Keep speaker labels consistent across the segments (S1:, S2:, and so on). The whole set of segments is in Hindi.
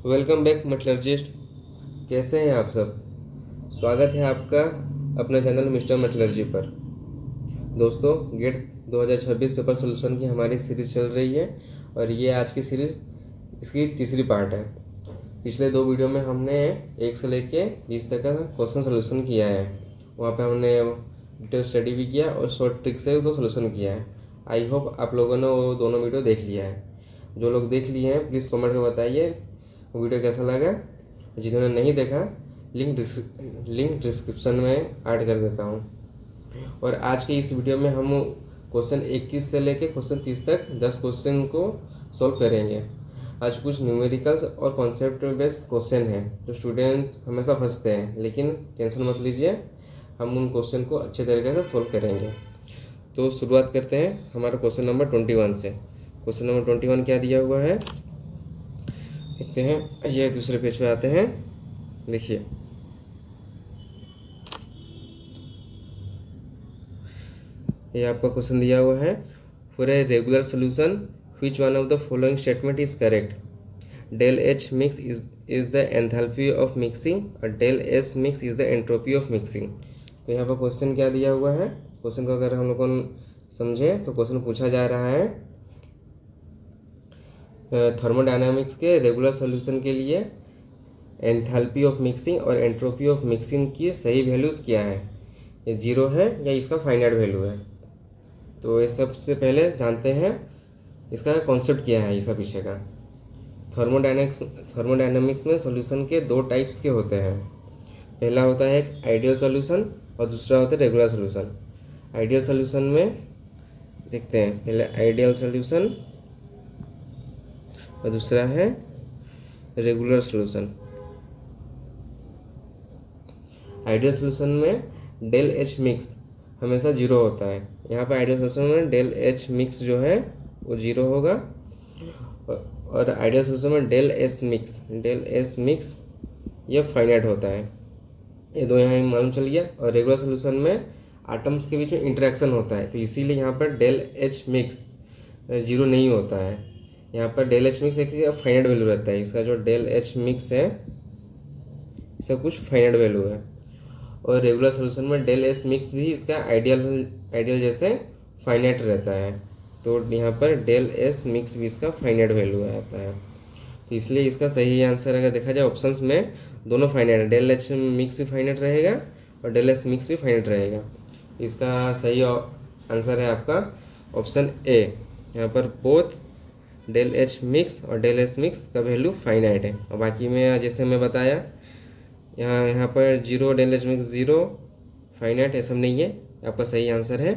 S1: Welcome back metallurgist. कैसे हैं आप सब? स्वागत है आपका अपने चैनल मिस्टर मेटलर्जी पर। दोस्तों, गेट 2026 पेपर सोल्यूशन की हमारी सीरीज़ चल रही है और ये आज की सीरीज़ इसकी तीसरी पार्ट है। पिछले दो वीडियो में हमने 1 से लेके 20 तक का क्वेश्चन सोल्यूशन किया है। वहाँ पे हमने डिटेल स्टडी भी किया और शॉर्ट ट्रिक से उसको सोल्यूशन किया है। आई होप आप लोगों ने वो दोनों वीडियो देख लिया है। जो लोग देख लिए हैं प्लीज़ कमेंट में बताइए वीडियो कैसा लगा। जिन्होंने नहीं देखा लिंक डिस्क्रिप्शन में ऐड कर देता हूँ। और आज के इस वीडियो में हम क्वेश्चन 21 से लेकर क्वेश्चन 30 तक 10 क्वेश्चन को सॉल्व करेंगे। आज कुछ न्यूमेरिकल्स और कॉन्सेप्ट बेस्ड क्वेश्चन हैं जो स्टूडेंट हमेशा फंसते हैं, लेकिन टेंशन मत लीजिए, हम उन क्वेश्चन को अच्छे तरीके से सॉल्व करेंगे। तो शुरुआत करते हैं हमारा क्वेश्चन नंबर 21 से। क्वेश्चन नंबर 21 क्या दिया हुआ है देखते हैं। ये दूसरे पेज पे आते हैं। देखिए, ये आपका क्वेश्चन दिया हुआ है। For a regular solution which one of the following statement is correct? Del H mix is the enthalpy of mixing और del S mix is the entropy of mixing. तो यहाँ पर क्वेश्चन क्या दिया हुआ है, क्वेश्चन को अगर हम लोग समझे तो क्वेश्चन पूछा जा रहा है थर्मोडायनामिक्स के रेगुलर सॉल्यूशन के लिए एंथैल्पी ऑफ मिक्सिंग और एंट्रोपी ऑफ मिक्सिंग की सही वैल्यूज़ क्या है, ये 0 है या इसका फाइनाइट वैल्यू है। तो ये सबसे पहले जानते हैं इसका कॉन्सेप्ट क्या है, इसका पीछे का। थर्मोडायनामिक्स में सॉल्यूशन के दो टाइप्स के होते हैं। पहला होता है एक आइडियल सॉल्यूशन और दूसरा होता है रेगुलर सॉल्यूशन। आइडियल सॉल्यूशन में देखते हैं, पहले आइडियल सॉल्यूशन और दूसरा है रेगुलर सॉल्यूशन। आइडियल सॉल्यूशन में डेल एच मिक्स हमेशा 0 होता है। यहाँ पर आइडियल सॉल्यूशन में डेल एच मिक्स जो है वो 0 होगा और आइडियल सॉल्यूशन में डेल एस मिक्स ये फाइनाइट होता है। ये दो यहाँ मालूम चल गया। और रेगुलर सॉल्यूशन में आटम्स के बीच में इंटरेक्शन होता है, तो इसीलिए यहाँ पर डेल एच मिक्स 0 नहीं होता है। यहाँ पर डेल एच मिक्स एक फाइनाइट वैल्यू रहता है। इसका जो डेल एच मिक्स है इसका कुछ फाइनाइट वैल्यू है। और रेगुलर सॉल्यूशन में डेल एस मिक्स भी इसका आइडियल जैसे फाइनाइट रहता है। तो यहाँ पर डेल एस मिक्स भी इसका फाइनाइट वैल्यू आता है। तो इसलिए इसका सही आंसर अगर देखा जाए ऑप्शंस में दोनों फाइनाइट है। डेल एच मिक्स भी फाइनाइट रहेगा और डेल एस मिक्स भी फाइनाइट रहेगा। तो इसका सही आंसर है आपका ऑप्शन ए। यहाँ पर बोथ डेल एच मिक्स और डेल एस मिक्स का वैल्यू फाइनाइट है। और बाकी में जैसे मैं बताया यहाँ पर 0 डेल एच मिक्स 0 फाइनाइट ऐसा नहीं है। आपका सही आंसर है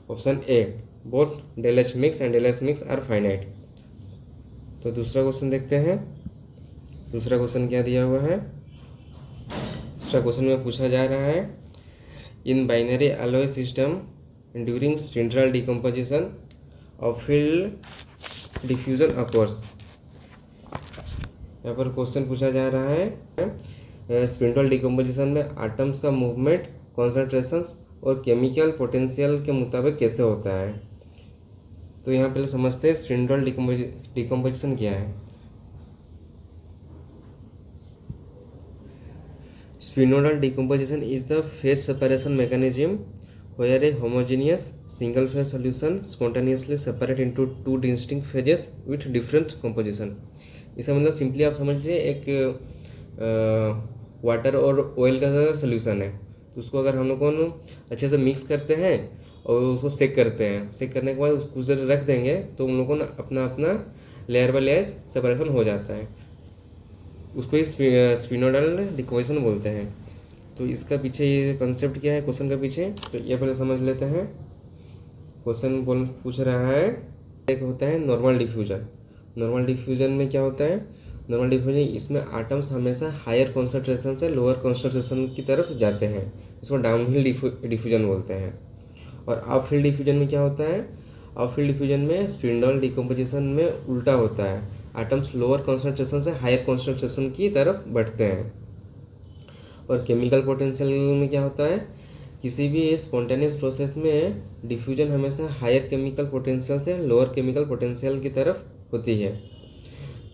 S1: option A, both del H mix and del S mix are finite. तो दूसरा क्वेश्चन देखते हैं। दूसरा क्वेश्चन क्या दिया हुआ है। दूसरा क्वेश्चन में पूछा जा रहा है in binary alloy system during spinodal decomposition of field diffusion occurs. यहाँ पर क्वेश्चन पूछा जा रहा है स्पिंड्रल डिकम्पोजिशन में आटम्स का मूवमेंट कॉन्सेंट्रेशंस और केमिकल पोटेंशियल के मुताबिक कैसे होता है। तो यहाँ पहले समझते हैं स्पिंड्रल डिकम्पोजिशन क्या है। Spinodal decomposition is the phase separation mechanism where a homogeneous single phase solution spontaneously separate into two distinct phases with different composition। इसका मतलब सिंपली आप समझ लीजिए एक वाटर और ऑयल का सोल्यूशन है, तो उसको अगर हम लोग को अच्छे से मिक्स करते हैं और उसको सेक करते हैं, सेक करने के बाद कुछ देर रख देंगे तो उन लोगों को अपना अपना लेयर बाय लेयर सेपरेशन हो जाता है। उसको स्पिनोडल डिकम्पोजिशन बोलते हैं। तो इसका पीछे ये कंसेप्ट क्या है क्वेश्चन का पीछे, तो ये पहले समझ लेते हैं। क्वेश्चन पूछ रहा है एक होता है नॉर्मल डिफ्यूजन। नॉर्मल डिफ्यूजन में क्या होता है, नॉर्मल डिफ्यूजन इसमें आटम्स हमेशा हायर कॉन्सेंट्रेशन से लोअर कॉन्सेंट्रेशन की तरफ जाते हैं, इसको डाउनहिल डिफ्यूजन बोलते हैं। और अपफील्ड डिफ्यूजन में क्या होता है, अपफील्ड डिफ्यूजन में स्पिंडल डिकम्पोजिशन में उल्टा होता है, आटम्स लोअर कॉन्सेंट्रेशन से हायर कॉन्सेंट्रेशन की तरफ बढ़ते हैं। और केमिकल पोटेंशियल में क्या होता है, किसी भी स्पॉन्टेनियस प्रोसेस में डिफ्यूजन हमेशा हायर केमिकल पोटेंशियल से लोअर केमिकल पोटेंशियल की तरफ होती है।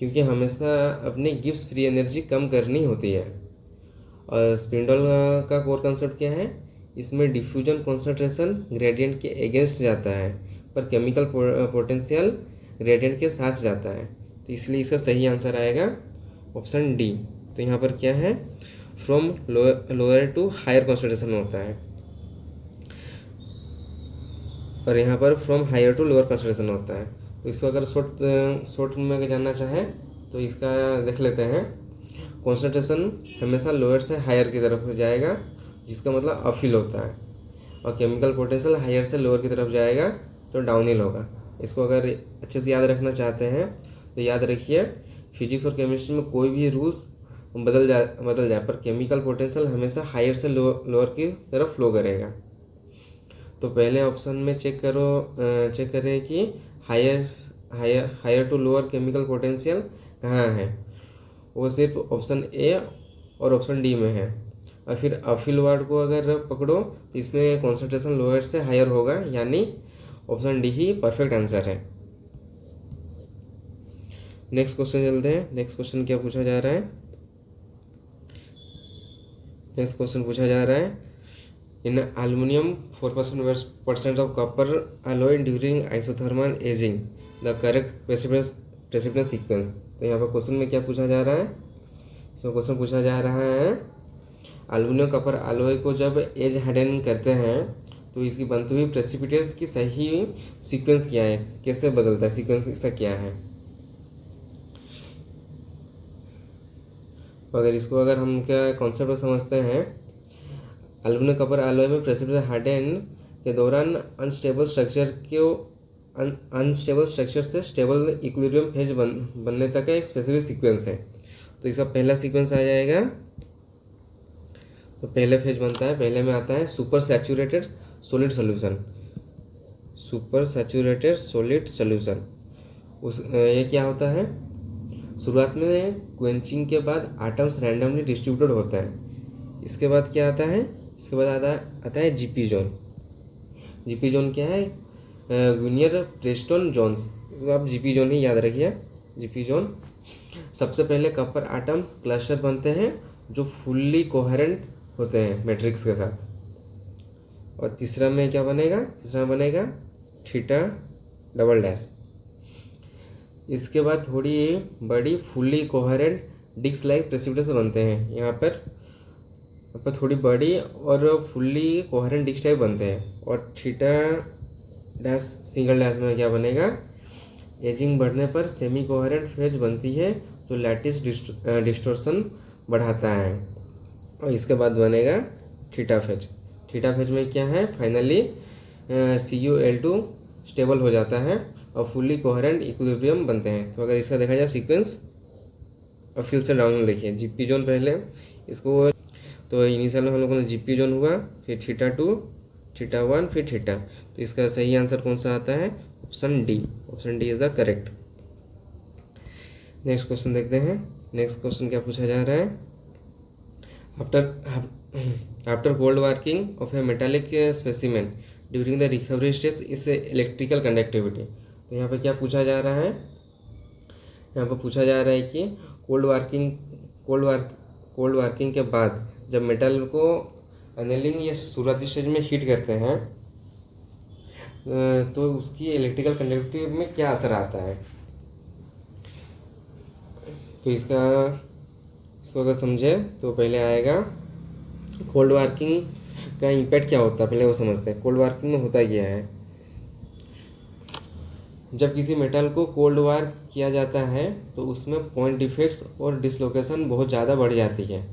S1: क्योंकि हमेशा अपनी गिब्स फ्री एनर्जी कम करनी होती है। और स्पिंडल का कोर कंसेप्ट क्या है, इसमें डिफ्यूजन कॉन्सेंट्रेशन ग्रेडियंट के अगेंस्ट जाता है पर केमिकल पोटेंशियल ग्रेडियंट के साथ जाता है। तो इसलिए इसका सही आंसर आएगा ऑप्शन डी। तो यहाँ पर क्या है, from lower to higher concentration होता है, और यहाँ पर from higher to lower concentration होता है। तो इसको अगर शॉर्ट में अगर जानना चाहें तो इसका देख लेते हैं। कॉन्सेंट्रेशन हमेशा लोअर से हायर की तरफ हो जाएगा, जिसका मतलब अपहिल होता है, और केमिकल पोटेंशियल हायर से लोअर की तरफ जाएगा तो डाउनहिल होगा। इसको अगर अच्छे से याद रखना चाहते हैं तो याद रखिए, फिजिक्स और केमिस्ट्री में कोई भी रूल्स बदल जाए पर केमिकल पोटेंशियल हमेशा हायर से लोअर की तरफ फ्लो करेगा। तो पहले ऑप्शन में चेक करें कि higher to lower chemical potential कहाँ है। वो सिर्फ ऑप्शन ए और ऑप्शन डी में है। और फिर अपहिल वर्ड को अगर पकड़ो तो इसमें कॉन्सेंट्रेशन लोअर से हायर होगा, यानी ऑप्शन डी ही परफेक्ट आंसर है। नेक्स्ट क्वेश्चन चलते हैं। नेक्स्ट क्वेश्चन क्या पूछा जा रहा है, नेक्स्ट क्वेश्चन पूछा जा रहा है, in aluminium 4% of copper alloy during isothermal ageing the correct precipitation sequence. तो यहाँ पर क्वेश्चन में क्या पूछा जा रहा है, इसमें क्वेश्चन पूछा जा रहा है एल्युमिनियम कॉपर alloy को जब एज हार्डन करते हैं तो इसकी बनती हुई प्रेसिपिटेट्स की सही सीक्वेंस क्या है, कैसे बदलता है, सीक्वेंस इसका क्या है। अगर इसको अगर हम क्या कॉन्सेप्ट समझते हैं, एल्युमिनियम कॉपर alloy में प्रेसिपिटेट हार्डन के दौरान अनस्टेबल स्ट्रक्चर से स्टेबल इक्विलिब्रियम फेज बनने तक का एक स्पेसिफिक सीक्वेंस है। तो इसका पहला सीक्वेंस आ जाएगा, तो पहले फेज बनता है, पहले में आता है super saturated solid solution. Super saturated solid solution ये क्या होता है, शुरुआत में क्वेंचिंग के बाद आटम्स रैंडमली डिस्ट्रीब्यूटेड होता है। इसके बाद क्या आता है, इसके बाद आता है जीपी जोन। जीपी जोन क्या है, गुनियर प्रेस्टन जोन्स, तो आप जीपी जोन ही याद रखिए। जीपी जोन सबसे पहले कॉपर आटम्स क्लस्टर बनते हैं जो फुल्ली कोहेरेंट होते हैं मैट्रिक्स के साथ। और तीसरा में क्या बनेगा, तीसरा बनेगा थीटा डबल डैश। इसके बाद थोड़ी बड़ी fully coherent disc like precipitates बनते हैं। यहाँ पर थोड़ी बड़ी और फुल्ली कोहेरेंट डिस्क टाइप बनते हैं। और थीटा डैश सिंगल डैश में क्या बनेगा, एजिंग बढ़ने पर सेमी कोहेरेंट फेज बनती है जो लैटिस डिस्टोर्शन बढ़ाता है। और इसके बाद बनेगा थीटा फेज। थीटा फेज में क्या है, फाइनली CuL2 स्टेबल हो जाता है और फुल्ली कोहेरेंट इक्विलिब्रियम बनते हैं। तो अगर इसका देखा जाए सीक्वेंस, और फिर से डाउन देखिए, जीपी जोन पहले इसको, तो इनिशियल में हम लोगों ने जीपी जोन हुआ, फिर थीटा 2, थीटा 1, फिर थीटा। तो इसका सही आंसर कौन सा आता है, option D. Option D is the correct. Next question देखते हैं। नेक्स्ट क्वेश्चन क्या पूछा जा रहा है, after cold working of A metallic specimen during the recovery stage is electrical conductivity. तो यहाँ पे क्या पूछा जा रहा है, यहाँ पर पूछा जा रहा है कि कोल्ड वर्किंग के बाद जब मेटल को एनेलिंग या शुरुआती स्टेज में हीट करते हैं तो उसकी इलेक्ट्रिकल कंडक्टिविटी में क्या असर आता है। तो इसको अगर समझे तो पहले आएगा कोल्ड वर्किंग का इम्पैक्ट क्या होता है, पहले वो समझते हैं। कोल्ड वर्किंग में होता क्या है, जब किसी मेटल को कोल्ड वार्क किया जाता है तो उसमें पॉइंट डिफेक्ट्स और डिसलोकेशन बहुत ज़्यादा बढ़ जाती है।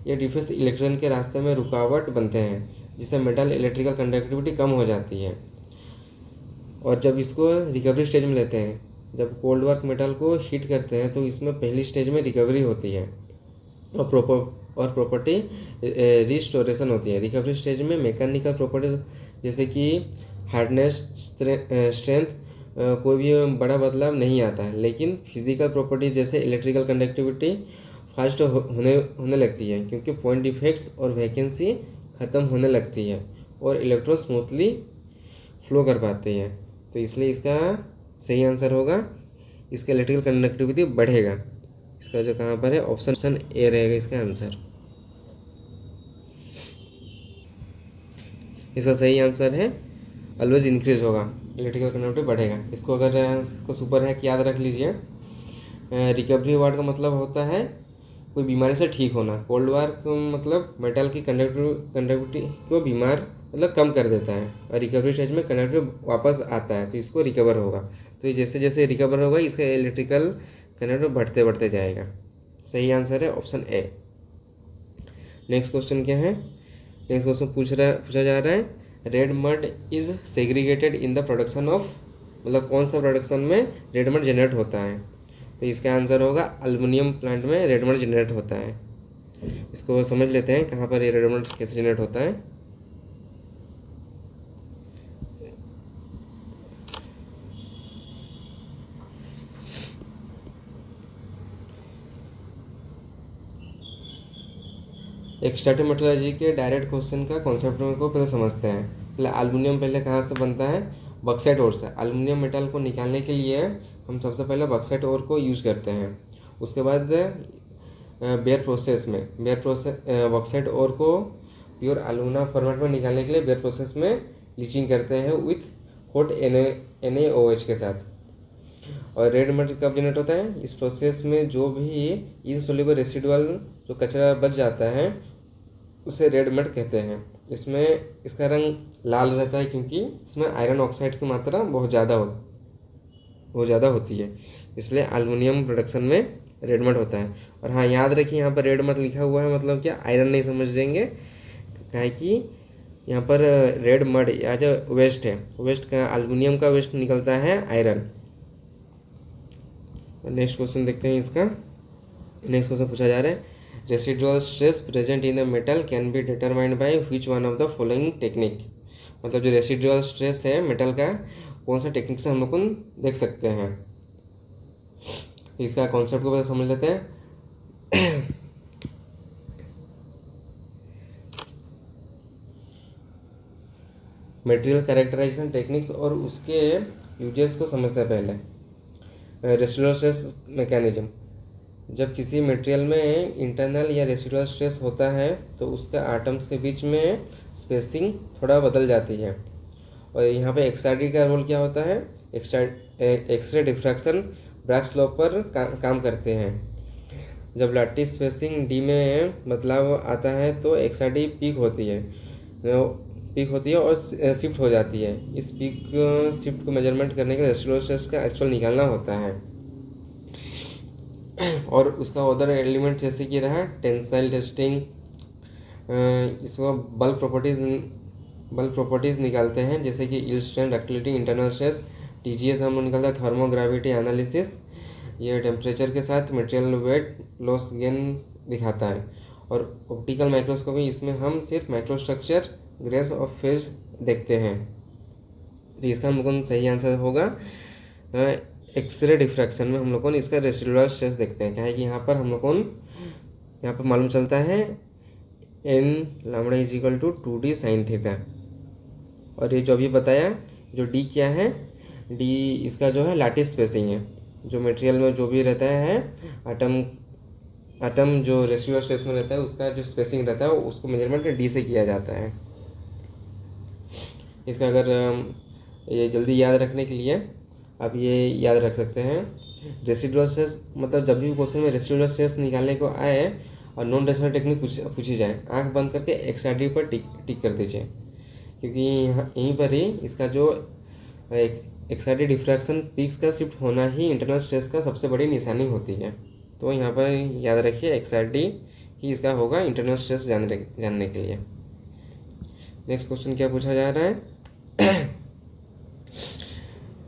S1: ये डिफेक्ट्स इलेक्ट्रॉन के रास्ते में रुकावट बनते हैं जिससे मेटल इलेक्ट्रिकल कंडक्टिविटी कम हो जाती है। और जब इसको रिकवरी स्टेज में लेते हैं, जब कोल्ड वर्क मेटल को हीट करते हैं तो इसमें पहली स्टेज में रिकवरी होती है और प्रॉपर्टी रिस्टोरेशन होती है। रिकवरी स्टेज में मैकेनिकल प्रॉपर्टीज जैसे कि हार्डनेस, स्ट्रेंथ, कोई भी बड़ा बदलाव नहीं आता है, लेकिन फिजिकल प्रॉपर्टीज जैसे इलेक्ट्रिकल कंडक्टिविटी फास्ट होने लगती है क्योंकि पॉइंट डिफेक्ट्स और वैकेंसी ख़त्म होने लगती है और इलेक्ट्रॉन स्मूथली फ्लो कर पाते हैं। तो इसलिए इसका सही आंसर होगा इसका इलेक्ट्रिकल कंडक्टिविटी बढ़ेगा। इसका जो कहाँ पर है ऑप्शन ए रहेगा इसका आंसर। इसका सही आंसर है ऑलवेज इंक्रीज होगा, इलेक्ट्रिकल कंडक्टिविटी बढ़ेगा। इसको अगर इसको सुपर हैक याद रख लीजिए। रिकवरी वार्ड का मतलब होता है कोई बीमारी से ठीक होना। कोल्ड वार को मतलब मेटल की कंडक्टिविटी को बीमार मतलब कम कर देता है, और रिकवरी स्टेज में कंडक्टिविटी वापस आता है तो इसको रिकवर होगा। तो ये जैसे जैसे रिकवर होगा इसका इलेक्ट्रिकल कंडक्टिविटी बढ़ते बढ़ते जाएगा। सही आंसर है ऑप्शन ए। नेक्स्ट क्वेश्चन क्या है? नेक्स्ट क्वेश्चन पूछा जा रहा है red mud is segregated in the production of, मतलब कौन सा प्रोडक्शन में रेड मड जनरेट होता है? तो इसका आंसर होगा एल्युमिनियम प्लांट में रेड मड जनरेट होता है। इसको समझ लेते हैं कहाँ पर ये रेड मड कैसे जनरेट होता है। एक्सट्रैक्टिव मेटलर्जी के डायरेक्ट क्वेश्चन का कॉन्सेप्ट को पहले समझते हैं। पहले एल्युमिनियम पहले कहाँ से बनता है? बॉक्साइट ओर से। एल्युमिनियम मेटल को निकालने के लिए हम सबसे पहले बॉक्साइट ओर को यूज करते हैं। उसके बाद बेयर प्रोसेस बॉक्साइट ओर को प्योर अलुमिना फॉर्मेट में निकालने के लिए बेयर प्रोसेस में लीचिंग करते हैं विथ हॉट NaOH के साथ। और रेड मड कब जनरेट होता है? इस प्रोसेस में जो भी इनसोल्यूबल रेसिडुअल जो कचरा बच जाता है उसे रेड मड कहते हैं। इसमें इसका रंग लाल रहता है क्योंकि इसमें आयरन ऑक्साइड की मात्रा बहुत ज़्यादा होती है, इसलिए एल्युमिनियम प्रोडक्शन में रेड मड होता है। और हाँ याद रखिए यहाँ पर रेड मड लिखा हुआ है मतलब क्या, आयरन नहीं समझ देंगे, क्या है कि यहाँ पर रेड मड या जो वेस्ट है, वेस्ट का एल्युमिनियम का वेस्ट निकलता है आयरन। नेक्स्ट क्वेश्चन देखते हैं इसका। नेक्स्ट क्वेश्चन पूछा जा रहा है residual stress present in the metal can be determined by which one of the following technique. मतलब जो रेसिडुअल स्ट्रेस है मेटल का कौन सा टेक्निक से हम लोग देख सकते हैं। इसका कॉन्सेप्ट को पहले समझ लेते हैं। मटेरियल कैरेक्टराइजेशन टेक्निक्स और उसके यूजेस को समझते हैं पहले। रेसिडुअल स्ट्रेस मैकेनिज्म, जब किसी मटेरियल में इंटरनल या रेसिडुअल स्ट्रेस होता है तो उसका आटम्स के बीच में स्पेसिंग थोड़ा बदल जाती है। और यहाँ पे एक्सआरडी का रोल क्या होता है? एक्सरे डिफ्रैक्शन ब्रैग लॉ पर काम करते हैं। जब लैटिस स्पेसिंग डी में बदलाव आता है तो एक्सआरडी पीक होती है और शिफ्ट हो जाती है। इस पीक शिफ्ट को मेजरमेंट करने के रेसिडुअल स्ट्रेस का एक्चुअल निकालना होता है। और उसका अदर एलिमेंट जैसे कि रहा टेंसाइल टेस्टिंग, इसको बल्क प्रॉपर्टीज़ निकालते हैं जैसे कि yield strength, ductility, internal stress. TGS हम निकालता है थर्मोग्रेविटी एनालिसिस, ये टेम्परेचर के साथ मटेरियल वेट लॉस गेन दिखाता है। और ऑप्टिकल माइक्रोस्कोपी, इसमें हम सिर्फ माइक्रोस्ट्रक्चर ग्रेन्स ऑफ फेज देखते हैं। तो इसका हम लोगों को सही आंसर होगा एक्सरे डिफ्रैक्शन में हम लोगों ने इसका रेसिडुअल स्ट्रेस देखते हैं। क्या है कि यहाँ पर हम लोगों यहाँ पर मालूम चलता है n lambda is equal to 2d sine theta. और ये जो अभी बताया जो d क्या है, d इसका जो है लैटिस स्पेसिंग है। जो मटेरियल में जो भी रहता है आटम जो रेसिडुअल स्ट्रेस में रहता है उसका जो स्पेसिंग रहता है उसको मेजरमेंट d से किया जाता है। इसका अगर ये जल्दी याद रखने के लिए आप ये याद रख सकते हैं, रेसिडुअल स्ट्रेस मतलब जब भी क्वेश्चन में रेसिडुअल स्ट्रेस निकालने को आए और नॉन रेसिडुअल टेक्निक पूछी जाए, आंख बंद करके एक्सआरडी पर टिक कर दीजिए, क्योंकि यहीं पर ही इसका जो एक्सआरडी डिफ्रैक्शन पीक्स का शिफ्ट होना ही इंटरनल स्ट्रेस का सबसे बड़ी निशानी होती है। तो यहाँ पर याद रखिए एक्सआरडी ही इसका होगा इंटरनल स्ट्रेस जानने के लिए। नेक्स्ट क्वेश्चन क्या पूछा जा रहा है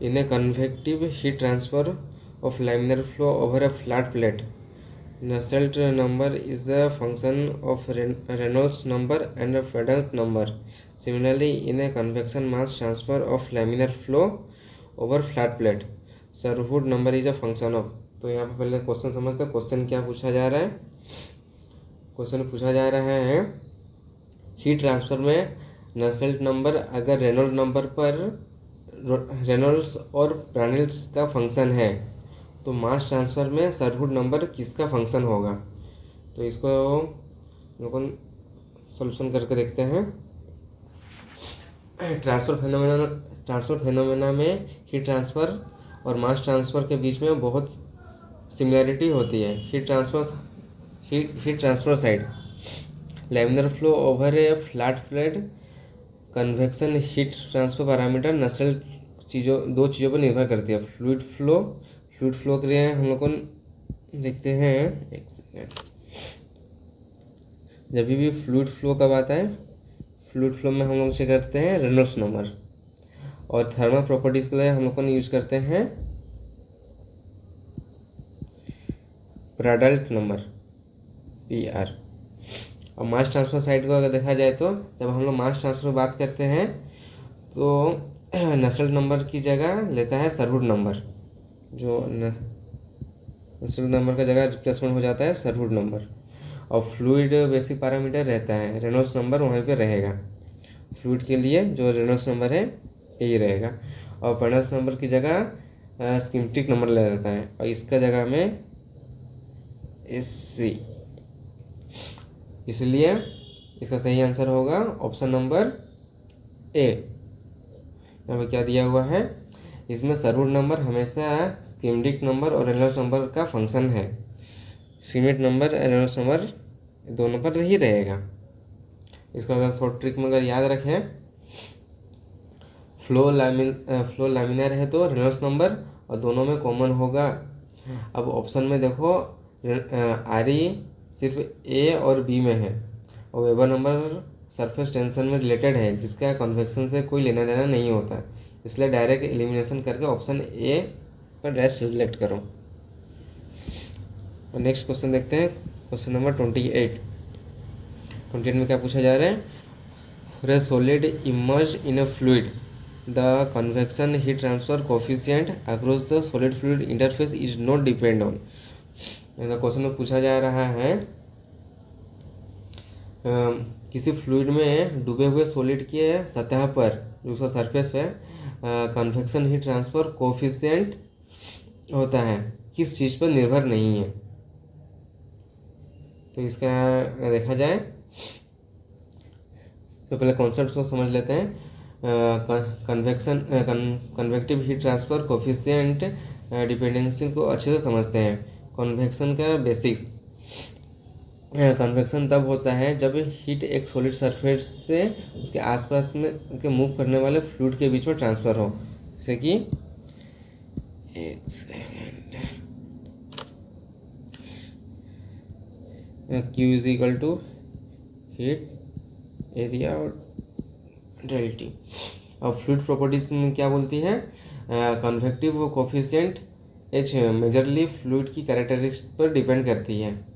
S1: In a convective heat transfer of laminar flow over a flat plate, Nusselt number is the function of Reynolds number and Fredholm number. Similarly, in a convection mass transfer of laminar flow over flat plate, Sherwood number is a function of। तो यहाँ पर पहले क्वेश्चन समझते हैं। क्वेश्चन क्या पूछा जा रहा है? क्वेश्चन पूछा जा रहा है हीट ट्रांसफर में नसेल्ट नंबर अगर रेनॉल्ड नंबर पर रेनॉल्ड्स और प्रांडल्स का फंक्शन है तो मास ट्रांसफ़र में सरहूड नंबर किसका फंक्शन होगा। तो इसको लोगों सॉल्यूशन करके देखते हैं। ट्रांसफ़र फेनोमेना में हीट ट्रांसफ़र और मास ट्रांसफ़र के बीच में बहुत सिमिलरिटी होती है। Heat transfer side laminar flow over a flat plate, convection heat transfer parameter दो चीज़ों पर निर्भर करती है। फ्लूइड फ्लो के लिए हम लोग को देखते हैं, एक सेकेंड। जब भी फ्लूइड फ्लो कब आता है, फ्लूइड फ्लो में हम लोग चेक करते हैं रेनॉल्ड्स नंबर, और थर्मल प्रॉपर्टीज़ के लिए हम लोग को यूज करते हैं प्राडाल्ट नंबर PR। और मास ट्रांसफ़र साइड को अगर देखा जाए तो जब हम लोग मास ट्रांसफ़र बात करते हैं तो नसेल्ट नंबर की जगह लेता है सरहूड नंबर, जो नसेल्ट नंबर का जगह रिप्लेसमेंट हो जाता है सरहूड नंबर। और फ्लूइड बेसिक पैरामीटर रहता है रेनॉल्ड्स नंबर, वहीं पे रहेगा। फ्लूइड के लिए जो रेनॉल्ड्स नंबर है यही रहेगा। और पेरेंट्स नंबर की जगह स्कीमेटिक नंबर ले लेता है, और इसका जगह में SC। इसलिए इसका सही आंसर होगा ऑप्शन नंबर A। यहाँ पे क्या दिया हुआ है, इसमें सरहूड नंबर हमेशा स्कीमेटिक नंबर और रेनॉल्ड्स नंबर का फंक्शन है। स्कीमेटिक नंबर रेनॉल्ड्स नंबर दोनों पर ही रहेगा। इसका अगर शॉर्ट ट्रिक में अगर याद रखें, फ्लो लैमिनर है तो रेनॉल्ड्स नंबर और दोनों में कॉमन होगा। अब ऑप्शन में देखो RE सिर्फ A और B में है, और वेबर नंबर सरफेस टेंशन में रिलेटेड है, जिसका कन्वेक्शन से कोई लेना देना नहीं होता। इसलिए डायरेक्ट एलिमिनेशन करके ऑप्शन A पर डायरेक्ट सिलेक्ट करो। और नेक्स्ट क्वेश्चन देखते हैं, क्वेश्चन नंबर 28 में क्या पूछा जा रहा है। For A solid emerged in A fluid, the convection heat transfer coefficient across the solid fluid interface is not depend on. Question में पूछा जा रहा है किसी फ्लूइड में डूबे हुए सॉलिड के सतह पर जो उसका सरफेस है कन्वेक्शन हीट ट्रांसफर कोफिशिएंट होता है, किस चीज़ पर निर्भर नहीं है। तो इसका देखा जाए तो पहले कॉन्सेप्ट को समझ लेते हैं। Convective heat transfer coefficient dependency को अच्छे से समझते हैं। कन्वेक्शन का बेसिक्स, कन्वेक्शन तब होता है जब हीट एक सॉलिड सरफेस से उसके आसपास में के मूव करने वाले फ्लूइड के बीच में ट्रांसफ़र हो। जैसे कि एक second, Q is equal to heat area और डेल्टी। अब फ्लूइड प्रॉपर्टीज में क्या बोलती है, convective coefficient H majorly fluid की कैरेक्टरिस्टिक पर डिपेंड करती है,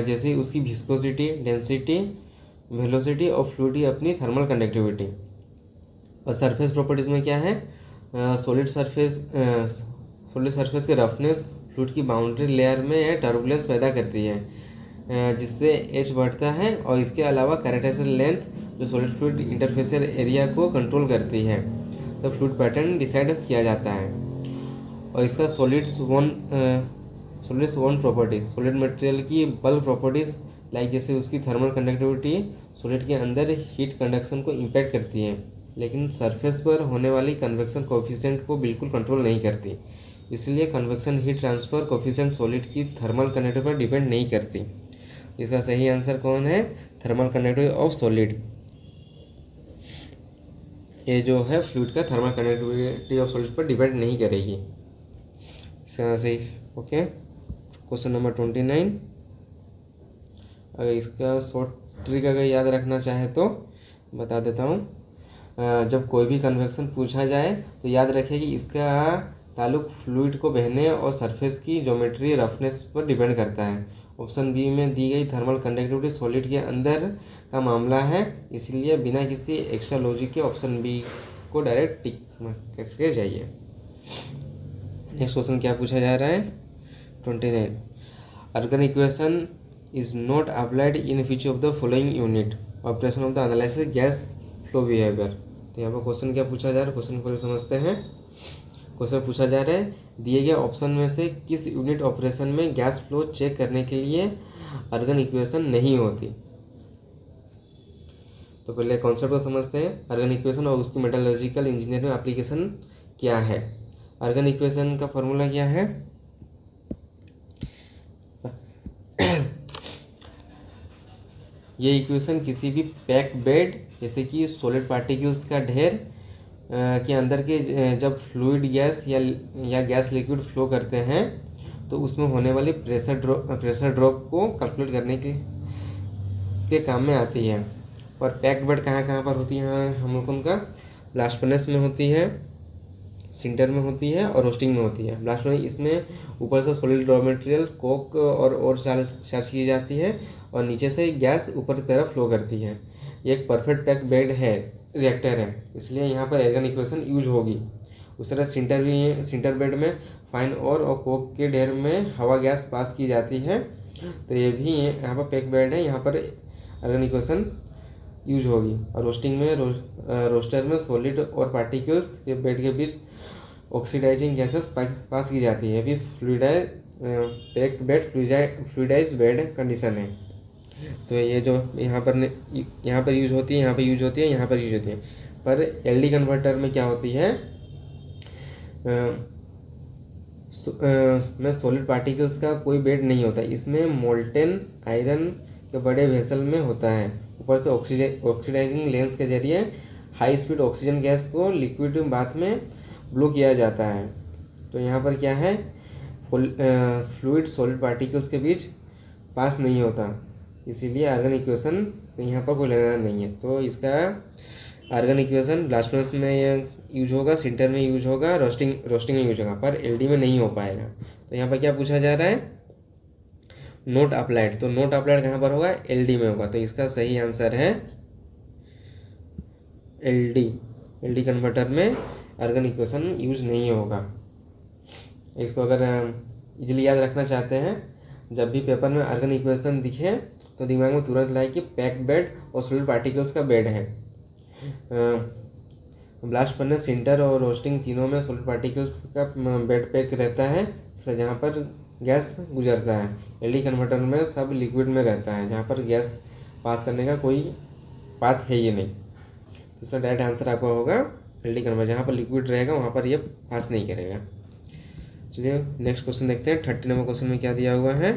S1: जैसे उसकी विस्कोसिटी, डेंसिटी, वेलोसिटी और फ्लूइड की अपनी थर्मल कंडक्टिविटी। और सरफेस प्रॉपर्टीज़ में क्या है, सॉलिड सरफेस के रफनेस फ्लूइड की बाउंड्री लेयर में टर्बुलेंस पैदा करती है, जिससे H बढ़ता है। और इसके अलावा कैरेक्टरिस्टिक लेंथ जो सॉलिड फ्लूइड इंटरफेशियल एरिया को कंट्रोल करती है, तो फ्लूइड पैटर्न डिसाइड किया जाता है। और इसका solids one properties, solid material की बल्क प्रॉपर्टीज लाइक जैसे उसकी थर्मल कंडक्टिविटी सॉलिड के अंदर हीट कंडक्शन को इम्पैक्ट करती है, लेकिन सरफेस पर होने वाली कन्वेक्शन कोफिशिएंट को बिल्कुल कंट्रोल नहीं करती। इसलिए convection heat transfer coefficient solid की थर्मल कंडक्टिविटी पर डिपेंड नहीं करती। इसका सही आंसर कौन है, थर्मल कंडक्टिविटी ऑफ सॉलिड। ये जो है फ्लूइड का थर्मल कंडक्टिविटी ऑफ सॉलिड पर डिपेंड नहीं करेगी। इसका सही ओके। क्वेश्चन नंबर 29, अगर इसका शॉर्ट ट्रिक अगर याद रखना चाहे तो बता देता हूँ। जब कोई भी कन्वेक्शन पूछा जाए तो याद रखिए कि इसका ताल्लुक फ्लूइड को बहने और सरफेस की ज्योमेट्री रफनेस पर डिपेंड करता है। ऑप्शन बी में दी गई थर्मल कंडक्टिविटी सॉलिड के अंदर का मामला है, इसलिए बिना किसी एक्स्ट्रा लॉजिक के ऑप्शन बी को डायरेक्ट टिक करके जाइए। नेक्स्ट क्वेश्चन क्या पूछा जा रहा है, 29, organ equation is not applied in which of the following unit, operation of the analysis gas flow behaviour. तो यहाँ पर क्वेश्चन क्या पूछा जा रहा है, क्वेश्चन को समझते हैं। क्वेश्चन पूछा जा रहा है दिए गए ऑप्शन में से किस यूनिट ऑपरेशन में गैस फ्लो चेक करने के लिए अर्गन इक्वेशन नहीं होती। तो पहले कॉन्सेप्ट को समझते हैं। अर्गन इक्वेशन और उसकी मेटलर्जिकल इंजीनियरिंग में एप्लीकेशन क्या है। अर्गन इक्वेशन का फॉर्मूला क्या है। ये इक्वेशन किसी भी पैक बेड जैसे कि सॉलिड पार्टिकल्स का ढेर के अंदर के जब फ्लूइड गैस या गैस लिक्विड फ्लो करते हैं तो उसमें होने वाली प्रेशर ड्रॉप को कैलकुलेट करने के काम में आती है। और पैक्ड बेड कहाँ कहाँ पर होती है हम लोग उनका ब्लास्ट फर्नेस में होती है, सिंटर में होती है और रोस्टिंग में होती है। ब्लास्ट फर्नेस इसमें ऊपर से सॉलिड रॉ मटेरियल कोक और चार्ज की जाती है और नीचे से गैस ऊपर की तरफ फ्लो करती है। ये एक परफेक्ट पैक बेड है, रिएक्टर है, इसलिए यहाँ पर अर्गन इक्वेशन यूज होगी। उस तरह सिंटर बेड में फाइन और कोक के ढेर में हवा गैस पास की जाती है। तो ये भी यहाँ पर पैक बेड है, यहाँ पर अर्गन इक्वेशन यूज होगी। और रोस्टिंग में रोस्टर में सॉलिड और पार्टिकल्स के बेड के बीच ऑक्सीडाइजिंग गैसेस पास की जाती है। अभी पैक्ड बेड फ्लूइडाइज बेड कंडीशन है। तो ये जो यहाँ पर यूज होती है, यहाँ पर यूज होती है, यहाँ पर यूज होती है। पर एलडी कन्वर्टर में क्या होती है में सॉलिड पार्टिकल्स का कोई बेड नहीं होता। इसमें मोल्टेन आयरन के बड़े वेसल में होता है। ऊपर से ऑक्सीडाइजिंग लेंस के जरिए हाई स्पीड ऑक्सीजन गैस को लिक्विड बाथ में ब्लो किया जाता है। तो यहाँ पर क्या है फ्लूइड सॉलिड पार्टिकल्स के बीच पास नहीं होता, इसीलिए अर्गन इक्वेशन से यहाँ पर कोई लेना नहीं है। तो इसका अर्गन इक्वेशन ब्लास्ट फर्नेस में यूज होगा, सिंटर में यूज होगा, रोस्टिंग में यूज होगा, पर एलडी में नहीं हो पाएगा। तो यहाँ पर क्या पूछा जा रहा है नोट अप्लाइड। तो नोट अप्लाइड कहाँ पर होगा एलडी में होगा। तो इसका सही आंसर है एलडी कन्वर्टर में अर्गन इक्वेशन यूज नहीं होगा। इसको अगर इजीली याद रखना चाहते हैं, जब भी पेपर में अर्गन इक्वेशन दिखे तो दिमाग में तुरंत लाए कि पैक्ड बेड और सॉलिड पार्टिकल्स का बेड है। ब्लास्ट फर्नेस, सिंटर और रोस्टिंग तीनों में सॉलिड पार्टिकल्स का बेड पैक रहता है, इसलिए जहाँ पर गैस गुजरता है। एलडी कन्वर्टर में सब लिक्विड में रहता है, जहाँ पर गैस पास करने का कोई पाथ है ही नहीं। तो इसका डायरेक्ट आंसर आपका होगा एलडी कन्वर्टर। जहाँ पर लिक्विड रहेगा वहाँ पर ये पास नहीं करेगा। चलिए नेक्स्ट क्वेश्चन देखते हैं। 30 नंबर क्वेश्चन में क्या दिया हुआ है।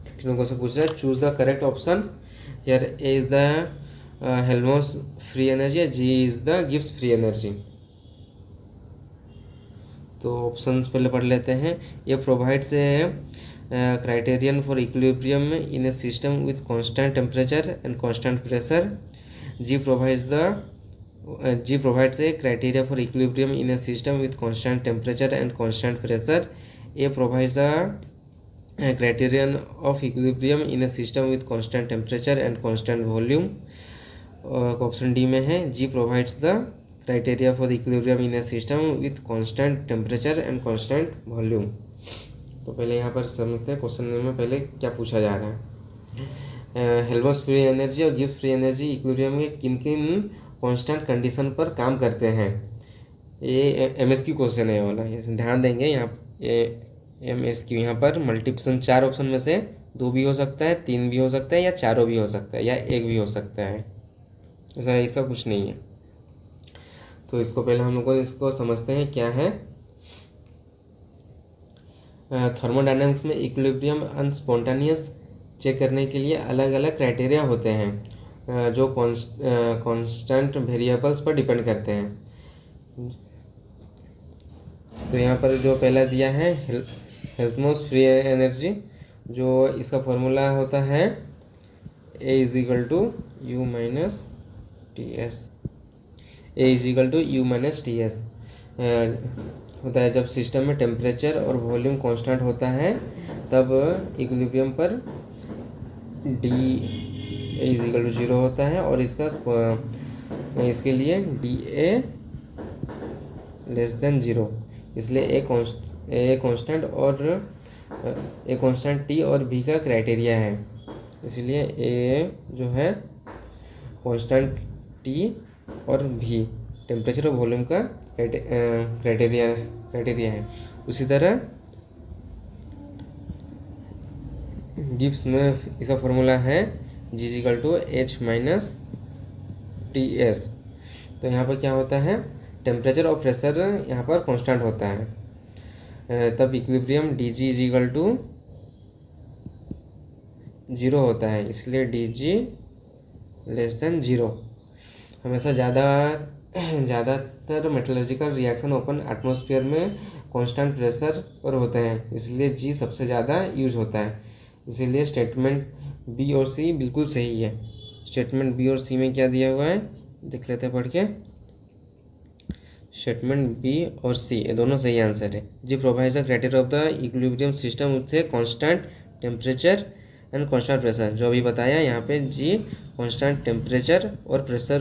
S1: 30 नंबर क्वेश्चन पूछ रहा है choose the correct option. Here A is the Helmholtz free energy, G is the Gibbs free energy. तो ऑप्शन पहले पढ़ लेते हैं। ये provides a criterion for equilibrium in a system with constant temperature and constant pressure. G provides a criteria for equilibrium in a system with constant temperature and constant pressure. A provides a criterion of equilibrium in a system with constant temperature and constant volume. Option D में है G provides the criteria for equilibrium in a system with constant temperature and constant volume. तो पहले यहाँ पर समझते हैं क्वेश्चन में पहले क्या पूछा जा रहा है। हेल्महोल्ट्ज फ्री एनर्जी और गिब्स फ्री एनर्जी इक्विलिब्रियम में किन किन कांस्टेंट कंडीशन पर काम करते हैं। ये एमएसक्यू क्वेश्चन है ये वाला, ये ध्यान देंगे। यहाँ एमएसक्यू यहाँ पर मल्टीप्लिकेशन 4 ऑप्शन में से 2 भी हो सकता है, 3 भी हो सकता है, या 4 भी हो सकता है, या 1 भी हो सकता है। ऐसा कुछ नहीं है। तो इसको पहले हम लोग को इसको समझते हैं क्या है। थर्मोडायनामिक्स में इक्विलिब्रियम एंड स्पॉन्टेनियस चेक करने के लिए अलग अलग क्राइटेरिया होते हैं जो कांस्टेंट वेरिएबल्स पर डिपेंड करते हैं। तो यहाँ पर जो पहला दिया है हेल्महोल्ट्ज फ्री एनर्जी, जो इसका फॉर्मूला होता है A is equal to U minus T S. A is equal to U minus T S होता है जब सिस्टम में टेम्परेचर और वॉल्यूम कांस्टेंट होता है, तब इक्विलिब्रियम पर डी इज इक्वल टू 0 होता है। और इसके लिए डी ए लेस देन 0, इसलिए ए कांस्टेंट और ए कांस्टेंट टी और भी का क्राइटेरिया है, इसलिए ए जो है कांस्टेंट टी और भी टेम्परेचर और वॉल्यूम का क्राइटेरिया है। उसी तरह गिब्स में इसका फॉर्मूला है G=H-TS। तो यहाँ पर क्या होता है, टेम्परेचर और प्रेशर यहाँ पर कांस्टेंट होता है, तब इक्विलिब्रियम DG=0 होता है, इसलिए DG <0। हमेशा ज़्यादातर मेटलर्जिकल रिएक्शन ओपन एटमॉस्फेयर में कांस्टेंट प्रेशर पर होते हैं, इसलिए जी सबसे ज़्यादा यूज होता है। इसीलिए स्टेटमेंट बी और सी बिल्कुल सही है। स्टेटमेंट बी और सी में क्या दिया हुआ है देख लेते हैं पढ़ के। स्टेटमेंट बी और सी ये दोनों सही आंसर है। G provides the criteria of the equilibrium system with a constant temperature and constant pressure. जो अभी बताया यहाँ पे जी कांस्टेंट टेम्परेचर और प्रेशर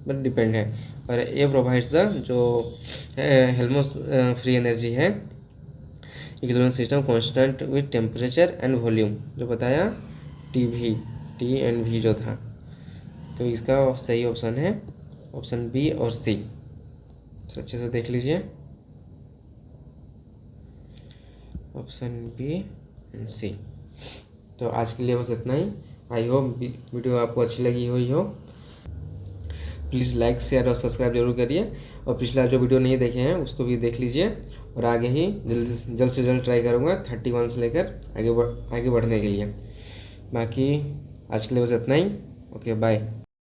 S1: पर डिपेंड है। और ए प्रोवाइड्स द जो हेल्महोल्ट्ज़ फ्री एनर्जी है equilibrium system constant with temperature and volume, जो बताया टी एंड वी जो था। तो इसका सही ऑप्शन है ऑप्शन बी और सी। तो अच्छे से देख लीजिए ऑप्शन बी एंड सी। तो आज के लिए बस इतना ही। आई होप वीडियो आपको अच्छी लगी हुई हो। प्लीज़ लाइक शेयर और सब्सक्राइब जरूर करिए, और पिछला जो वीडियो नहीं देखे हैं उसको भी देख लीजिए। और आगे ही जल्द से जल्द ट्राई करूँगा 31 से लेकर आगे बढ़ने के लिए। बाकी आज के लिए बस इतना ही। Okay bye.